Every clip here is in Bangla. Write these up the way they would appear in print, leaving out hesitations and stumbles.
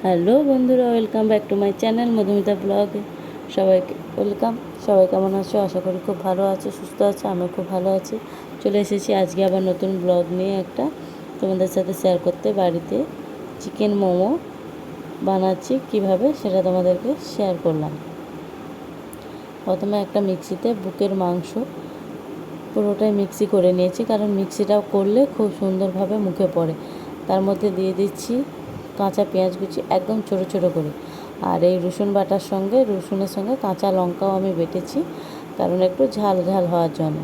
হ্যালো বন্ধুরা, welcome back to my channel Madhumita ব্লগে। সবাইকে ওয়েলকাম। সবাই কেমন আছো? আশা করি খুব ভালো আছে, সুস্থ আছে। আমি খুব ভালো আছি। চলে এসেছি আজকে আবার নতুন ব্লগ নিয়ে একটা তোমাদের সাথে শেয়ার করতে। বাড়িতে চিকেন মোমো বানাচ্ছি কিভাবে সেটা তোমাদেরকে শেয়ার করলাম। প্রথমে একটা মিক্সিতে বুকের মাংস পুরোটাই মিক্সি করে নিয়েছি, কারণ মিক্সিটাও করলে খুব সুন্দরভাবে মুখে পড়ে। তার মধ্যে দিয়ে দিচ্ছি কাঁচা পেঁয়াজ কুচি একদম ছোটো ছোটো করে, আর এই রসুনের সঙ্গে কাঁচা লঙ্কাও আমি বেটেছি, কারণ একটু ঝাল ঝাল হওয়ার জন্য।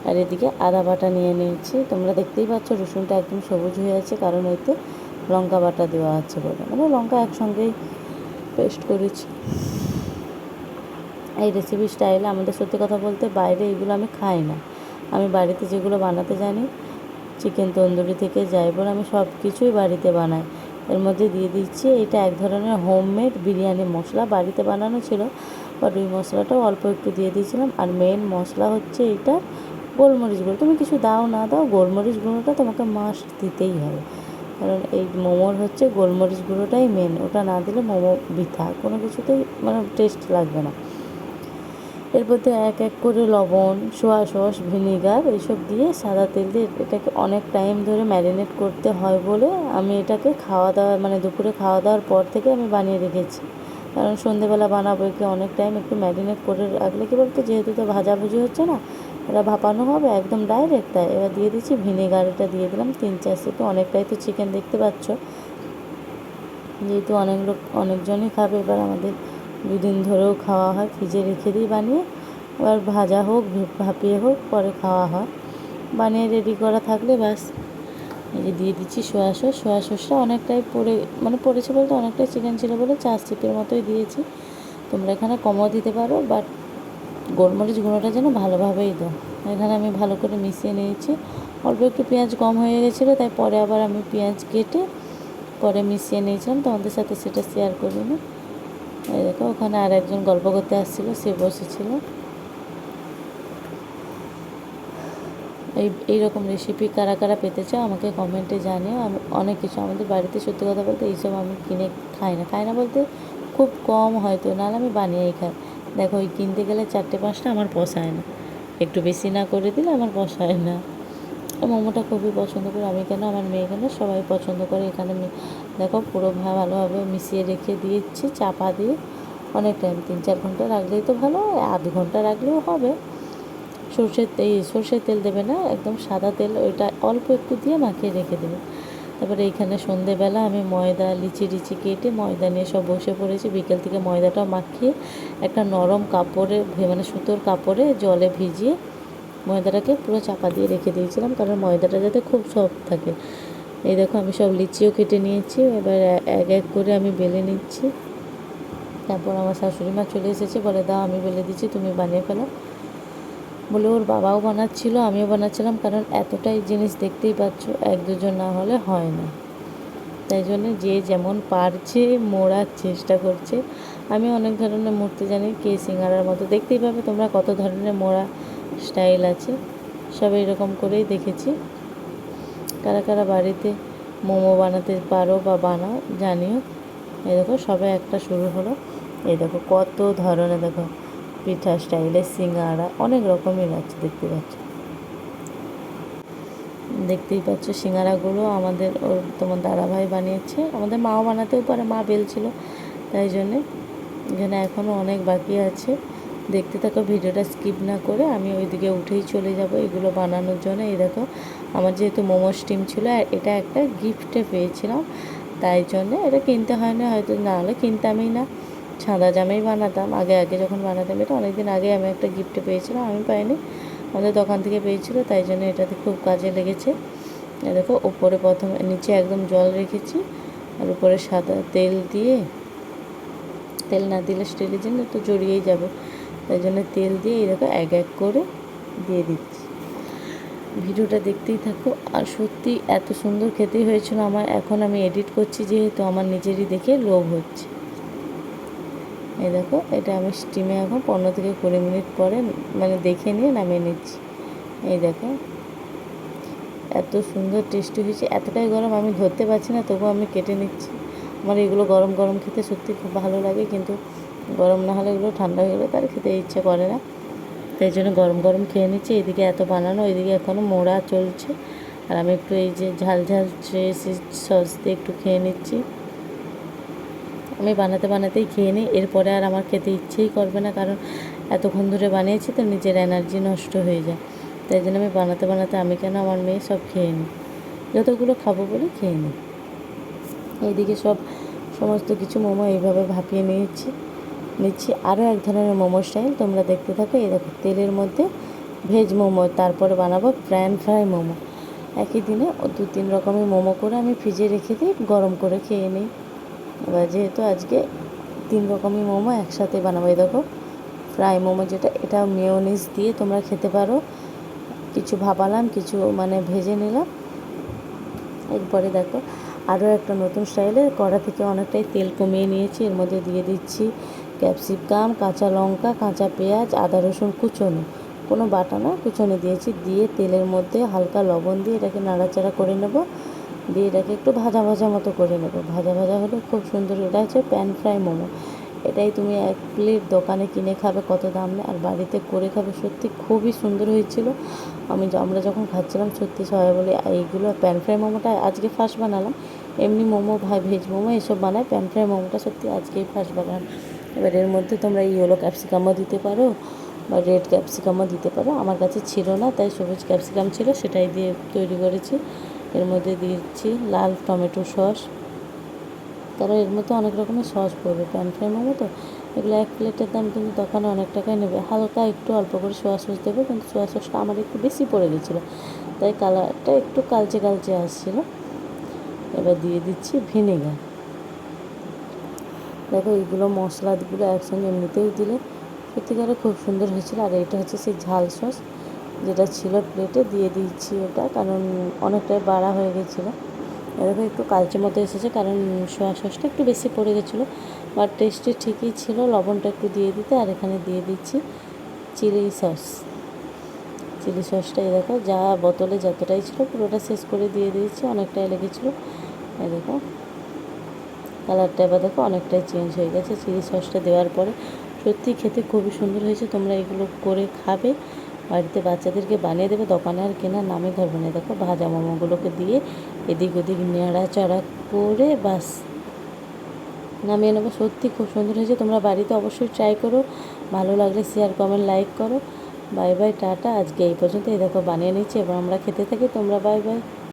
আর এদিকে আদা বাটা নিয়ে নিয়েছি। তোমরা দেখতেই পাচ্ছ রসুনটা একদম সবুজ হয়ে আছে, কারণ এতে লঙ্কা বাটা দেওয়া আছে বলে, মানে লঙ্কা একসঙ্গেই পেস্ট করেছি। এই রেসিপি স্টাইলে আমাদের সত্যি কথা বলতে বাইরে এগুলো আমি খাই না। আমি বাড়িতে যেগুলো বানাতে জানি, চিকেন তন্দুরি থেকে যাই বলে আমি সব কিছুই বাড়িতে বানাই। এর মধ্যে দিয়ে দিচ্ছি এটা এক ধরনের হোমমেড বিরিয়ানি মশলা, বাড়িতে বানানো ছিল, বাট ওই মশলাটাও অল্প একটু দিয়ে দিয়েছিলাম। আর মেন মশলা হচ্ছে এটা গোলমরিচ গুঁড়ো। তুমি কিছু দাও না দাও, গোলমরিচ গুঁড়োটা তোমাকে মাস্ট দিতেই হবে, কারণ এই মোমোর হচ্ছে গোলমরিচ গুঁড়োটাই মেন। ওটা না দিলে মোমো বৃথা, কোনো কিছুতেই মানে টেস্ট লাগবে না। এর মধ্যে এক এক করে লবণ, সোয়া সস, ভিনিগার এইসব দিয়ে সাদা তেল দিয়ে এটাকে অনেক টাইম ধরে ম্যারিনেট করতে হয় বলে আমি এটাকে দুপুরে খাওয়া দাওয়ার পর থেকে আমি বানিয়ে রেখেছি, কারণ সন্ধেবেলা বানাবো। একে অনেক টাইম একটু ম্যারিনেট করে রাখলে কী বলতো, যেহেতু তো ভাজাভুজি হচ্ছে না, এটা ভাপানো হবে একদম ডাইরেক্ট। তাই এবার দিয়ে দিচ্ছি ভিনেগার, এটা দিয়ে দিলাম 3-4 সিপি। অনেকটাই তো চিকেন দেখতে পাচ্ছ, যেহেতু অনেকজনই খাবে। এবার আমাদের দুদিন ধরেও খাওয়া হয়, ফ্রিজে রেখে দিই বানিয়ে। এবার ভাজা হোক ভাপিয়ে হোক পরে খাওয়া হয়। বানিয়ে রেডি করা থাকলে ব্যাস। এই যে দিয়ে দিচ্ছি সোয়া সসটা অনেকটাই পড়েছে বলতে অনেকটাই চিকেন ছিল বলে 4 সিপের মতোই দিয়েছি। তোমরা এখানে কমও দিতে পারো, বাট গোলমরিচ গুঁড়োটা যেন ভালোভাবেই দাও। এখানে আমি ভালো করে মিশিয়ে নিয়েছি। অল্প একটু পেঁয়াজ কম হয়ে গেছিলো, তাই পরে আবার আমি পেঁয়াজ কেটে পরে মিশিয়ে নিয়েছিলাম, তোমাদের সাথে সেটা শেয়ার করিনি। এই দেখো, ওখানে আর একজন গল্প করতে আসছিলো, সে বসেছিল। এইরকম রেসিপি কারা কারা পেতে চাও আমাকে কমেন্টে জানিও। আমি অনেক কিছু আমাদের বাড়িতে সত্যি কথা বলতে এইসব আমি কিনে খাই না বলতে খুব কম হয়তো, নাহলে আমি বানিয়েই খাই। দেখো, ওই কিনতে গেলে 4-5টা আমার পোষায় না, একটু বেশি না করে দিলে আমার পোষায় না। মোমোটা খুবই পছন্দ করি আমি, কেন আমার মেয়ে কেন সবাই পছন্দ করে। এখানে দেখো পুরো ভালোভাবে মিশিয়ে রেখে দিয়েছি চাপা দিয়ে। অনেক টাইম 3-4 ঘন্টা রাখলেই তো ভালো, আধ ঘন্টা রাখলেও হবে। সর্ষের তেল দেবে না, একদম সাদা তেল, ওইটা অল্প একটু দিয়ে মাখিয়ে রেখে দেবে। তারপরে এইখানে সন্ধেবেলা আমি ময়দা লিচি কেটে ময়দা নিয়ে সব বসে পড়েছি। বিকেল থেকে ময়দাটাও মাখিয়ে একটা নরম কাপড়ে সুতোর কাপড়ে জলে ভিজিয়ে ময়দাটাকে পুরো চাপা দিয়ে রেখে দিয়েছিলাম, কারণ ময়দাটা যাতে খুব সফট থাকে। এই দেখো, আমি সব লিচিও কেটে নিয়েছি। এবার এক এক করে আমি বেলে নিচ্ছি। তারপর আমার শাশুড়ি মা চলে এসেছে, বলে দাও আমি বেলে দিচ্ছি, তুমি বানিয়ে ফেলো বলে। ওর বাবাও বানাচ্ছিল, আমিও বানাচ্ছিলাম, কারণ এতটাই জিনিস দেখতেই পাচ্ছ, 1-2 জন না হলে হয় না। তাই জন্য যে যেমন পারছে মোড়ার চেষ্টা করছে। আমি অনেক ধরনের মুড়তে জানি, কে সিঙ্গারার মতো দেখতেই পাবে তোমরা, কত ধরনের মোড়া স্টাইল আছে, সব এরকম করেই দেখেছি। কারা কারা বাড়িতে মোমো বানাতে পারো বা বানাও জানিও। এই দেখো, সবে একটা শুরু হলো। এই দেখো কত ধরনের, দেখো পিঠা স্টাইলের সিঙ্গারা অনেক রকমের আছে, দেখতেই পাচ্ছ সিঙ্গারাগুলো আমাদের তোমার দাদাভাই বানিয়েছে। আমাদের মাও বানাতেও পারে, মা বেলছিল, তাই জন্যে এখানে এখনও অনেক বাকি আছে। দেখতে থাকো, ভিডিওটা স্কিপ না করে। আমি ওইদিকে উঠেই চলে যাব এগুলো বানানোর জন্য। এই দেখো, আমার যেহেতু মোমো স্টিম ছিল, এটা একটা গিফটে পেয়েছিলাম, তাই জন্যে এটা কিনতে হয় না, হয়তো না হলে কিনতামই না, ছাদা জামেই বানাতাম আগে যখন বানাতাম। এটা অনেকদিন আগে আমি একটা গিফটে পেয়েছিলাম, আমি পাইনি, আমাদের দোকান থেকে পেয়েছিল, তাই জন্য এটাতে খুব কাজে লেগেছে। দেখো, উপরে নিচে একদম জল রেখেছি, আর উপরে সাদা তেল দিয়ে, তেল না দিলে স্টিলের জন্য তো জড়িয়েই যাবে, তাই জন্য তেল দিয়ে এই দেখো এক এক করে দিয়ে দিচ্ছি। ভিডিওটা দেখতেই থাকো। আর সত্যি এত সুন্দর খেতেই হয়েছিল আমার। এখন আমি এডিট করছি যেহেতু, আমার নিজেরই দেখে লোভ হচ্ছে। এই দেখো, এটা আমি স্টিমে এখন 15-20 মিনিট পরে দেখে নিয়ে নামিয়ে নিচ্ছি। এই দেখো, এত সুন্দর টেস্টি হয়েছে। এতটাই গরম আমি ধরতে পারছি না, তবুও আমি কেটে নিচ্ছি। আমার এগুলো গরম গরম খেতে সত্যি খুব ভালো লাগে, কিন্তু গরম না হলে এগুলো ঠান্ডা হয়ে গেলে তার খেতে ইচ্ছে করে না, তাই জন্য গরম গরম খেয়ে নিচ্ছি। এদিকে এত বানানো, এদিকে এখনও মোড়া চলছে, আর আমি একটু এই যে ঝাল ঝাল সস দিয়ে একটু খেয়ে নিচ্ছি। আমি বানাতে বানাতেই খেয়ে নিই, এরপরে আর আমার খেতে ইচ্ছেই করবে না, কারণ এতক্ষণ ধরে বানিয়েছি তো নিজের এনার্জি নষ্ট হয়ে যায়। তাই জন্য আমি বানাতে বানাতে আমি কেন আমার মেয়ে সব খেয়ে নিই, যতগুলো খাবো বলে খেয়ে নিই। এইদিকে সমস্ত কিছু মোমো এইভাবে ভাপিয়ে নিচ্ছি। আরও এক ধরনের মোমো স্টাইল তোমরা দেখতে থাকো। এই দেখো তেলের মধ্যে ভেজ মোমো, তারপরে বানাবো প্যান ফ্রাই মোমো। একই দিনে 2-3 রকমের মোমো করে আমি ফ্রিজে রেখে দিই, গরম করে খেয়ে নিই। এবার যেহেতু আজকে 3 রকমের মোমো একসাথে বানাবো, এই দেখো ফ্রাই মোমো যেটা, এটা মেয়োনিজ দিয়ে তোমরা খেতে পারো। কিছু ভাপালাম, কিছু মানে ভেজে নিলাম। এরপরে দেখো আরও একটা নতুন স্টাইলে কড়া থেকে অনেকটাই তেল কমিয়ে নিয়েছি, এর মধ্যে দিয়ে দিচ্ছি ক্যাপসিকাম, কাঁচা লঙ্কা, কাঁচা পেঁয়াজ, আদা রসুন কুচোনো, কোনো বাটা না, কুচোনো দিয়েছি। দিয়ে তেলের মধ্যে হালকা লবণ দিয়ে এটাকে নাড়াচাড়া করে নেব, দিয়ে এটাকে একটু ভাজা ভাজা মতো করে নেব। ভাজা ভাজা হলে খুব সুন্দর, এটা হচ্ছে প্যান ফ্রাই মোমো। এটাই তুমি 1 প্লেট দোকানে কিনে খাবে কত দাম নেই, আর বাড়িতে করে খাবে, সত্যি খুবই সুন্দর হয়েছিল। আমরা যখন খাচ্ছিলাম সত্যি সবাই বলে এইগুলো প্যান ফ্রাই মোমোটা আজকে ফার্স্ট বানালাম। এমনি মোমো ভেজ মোমো এসব বানায়, প্যান ফ্রাই মোমোটা সত্যি আজকেই ফার্স্ট বানালাম। এবার এর মধ্যে তোমরা ইয়েলো ক্যাপসিকামও দিতে পারো বা রেড ক্যাপসিকামও দিতে পারো, আমার কাছে ছিল না তাই সবুজ ক্যাপসিকাম ছিল, সেটাই দিয়ে তৈরি করেছি। এর মধ্যে দিচ্ছি লাল টমেটো সস, কারণ এর মধ্যে অনেক রকমের সস পড়বে, প্যান ফ্রাই মোমো তো। এগুলো 1 প্লেটের দাম কিন্তু দোকানে অনেক টাকাই নেবে। হালকা একটু অল্প করে সোয়া সস দেবে, কিন্তু সোয়া সসটা আমার একটু বেশি পড়ে গেছিলো, তাই কালারটা একটু কালচে কালচে আসছিলো। এবার দিয়ে দিচ্ছি ভিনেগার। দেখো এইগুলো মশলাগুলো একসঙ্গে এমনিতেই দিলে সত্যিকারে খুব সুন্দর হয়েছিল। আর এটা হচ্ছে সেই ঝাল সস যেটা ছিল প্লেটে, দিয়ে দিচ্ছি ওটা, কারণ অনেকটাই বাড়া হয়ে গেছিলো। দেখো একটু কালচে মতো এসেছে, কারণ সোয়া সসটা একটু বেশি পড়ে গেছিলো, বাট টেস্টি ঠিকই ছিল, লবণটা একটু দিয়ে দিতে। আর এখানে দিয়ে দিচ্ছি চিলি সসটা, এই দেখো যা বোতলে যতটাই ছিল পুরোটা শেষ করে দিয়ে দিয়েছি, অনেকটাই লেগেছিলো। এই দেখো কালারটা এবার দেখো অনেকটাই চেঞ্জ হয়ে গেছে চিলি সসটা দেওয়ার পরে, সত্যি খেতে খুবই সুন্দর হয়েছে। তোমরা এগুলো করে খাবে, বাড়িতে বাচ্চাদেরকে বানিয়ে দেবে, দোকানে আর কেনার নামে ধরবে না। দেখো ভাজা মোমোগুলোকে দিয়ে এদিক ওদিক নাড়াচাড়া করে বাস নামিয়ে নেবো। সত্যি খুব সুন্দর হয়েছে, তোমরা বাড়িতে অবশ্যই ট্রাই করো। ভালো লাগলে শেয়ার কমেন্ট লাইক করো। বাই বাই, টাটা, আজকে এই পর্যন্ত। এই দেখো বানিয়ে নিচ্ছি, এবার আমরা খেতে থাকি। তোমরা বাই বাই।